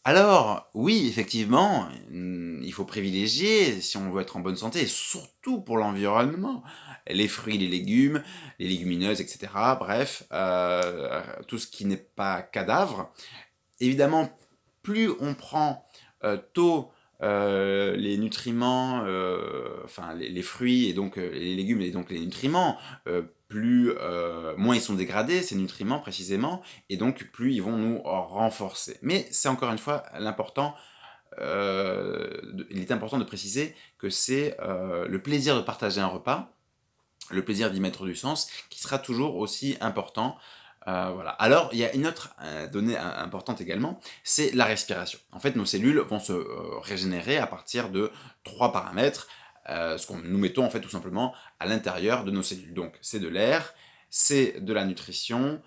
Alors, oui, effectivement, il faut privilégier, si on veut être en bonne santé, et surtout pour l'environnement, les fruits, les légumes, les légumineuses, et cetera. Bref, tout ce qui n'est pas cadavre. Évidemment, plus on prend tôt les nutriments, enfin les fruits et donc les légumes et donc les nutriments, moins ils sont dégradés, ces nutriments précisément, et donc plus ils vont nous renforcer. Mais c'est encore une fois l'important, il est important de préciser que c'est le plaisir de partager un repas, le plaisir d'y mettre du sens, qui sera toujours aussi important. Voilà. Alors, il y a une autre donnée importante également, c'est la respiration. En fait, nos cellules vont se régénérer à partir de trois paramètres, ce qu'on nous mettons en fait tout simplement à l'intérieur de nos cellules. Donc, c'est de l'air, c'est de la nutrition,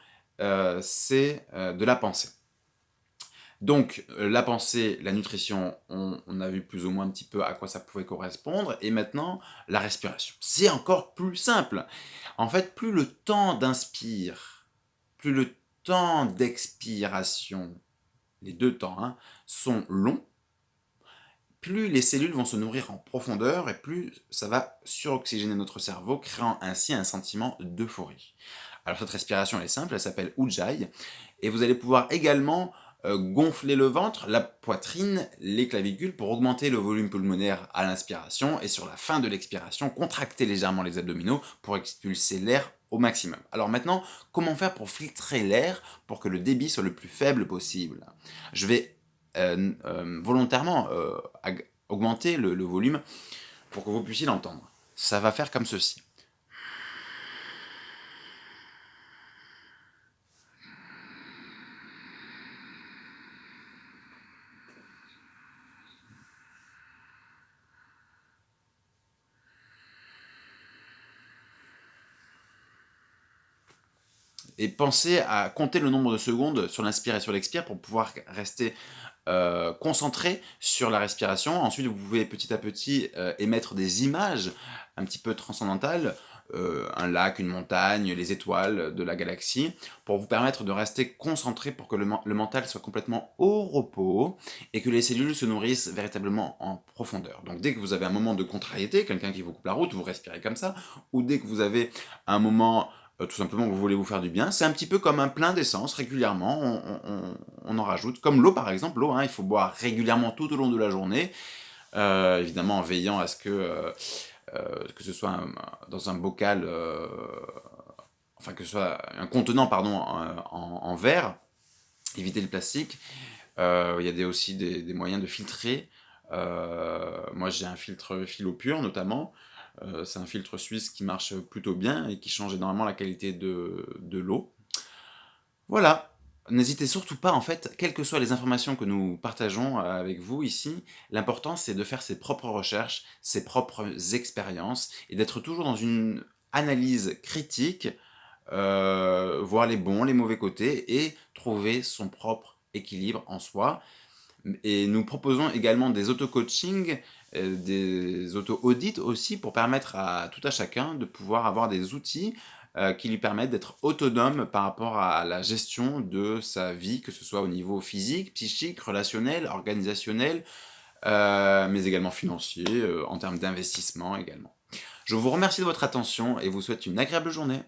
c'est de la pensée. Donc, la pensée, la nutrition, on a vu plus ou moins un petit peu à quoi ça pouvait correspondre, et maintenant, la respiration. C'est encore plus simple. En fait, plus le temps d'inspire, plus le temps d'expiration, les deux temps, hein, sont longs, plus les cellules vont se nourrir en profondeur et plus ça va suroxygéner notre cerveau, créant ainsi un sentiment d'euphorie. Alors cette respiration elle est simple, elle s'appelle Ujjayi, et vous allez pouvoir également gonfler le ventre, la poitrine, les clavicules pour augmenter le volume pulmonaire à l'inspiration, et sur la fin de l'expiration, contracter légèrement les abdominaux pour expulser l'air au maximum. Alors maintenant, comment faire pour filtrer l'air pour que le débit soit le plus faible possible? Je vais volontairement augmenter le volume pour que vous puissiez l'entendre. Ça va faire comme ceci. Et pensez à compter le nombre de secondes sur l'inspire et sur l'expire pour pouvoir rester concentré sur la respiration. Ensuite, vous pouvez petit à petit émettre des images un petit peu transcendantales, un lac, une montagne, les étoiles de la galaxie, pour vous permettre de rester concentré pour que le mental soit complètement au repos et que les cellules se nourrissent véritablement en profondeur. Donc dès que vous avez un moment de contrariété, quelqu'un qui vous coupe la route, vous respirez comme ça, ou dès que vous avez un moment tout simplement vous voulez vous faire du bien, c'est un petit peu comme un plein d'essence, régulièrement, on en rajoute, comme l'eau par exemple, l'eau, hein, il faut boire régulièrement tout au long de la journée, évidemment en veillant à ce que ce soit dans un bocal, enfin que ce soit un contenant, pardon, en verre, éviter le plastique. Il y a aussi des moyens de filtrer. Moi j'ai un filtre philo pur notamment. C'est un filtre suisse qui marche plutôt bien et qui change énormément la qualité de l'eau. Voilà. N'hésitez surtout pas, en fait, quelles que soient les informations que nous partageons avec vous ici, l'important c'est de faire ses propres recherches, ses propres expériences, et d'être toujours dans une analyse critique, voir les bons, les mauvais côtés, et trouver son propre équilibre en soi. Et nous proposons également des auto-coaching, des auto-audits aussi, pour permettre à tout à chacun de pouvoir avoir des outils qui lui permettent d'être autonome par rapport à la gestion de sa vie, que ce soit au niveau physique, psychique, relationnel, organisationnel, mais également financier, en termes d'investissement également. Je vous remercie de votre attention et vous souhaite une agréable journée.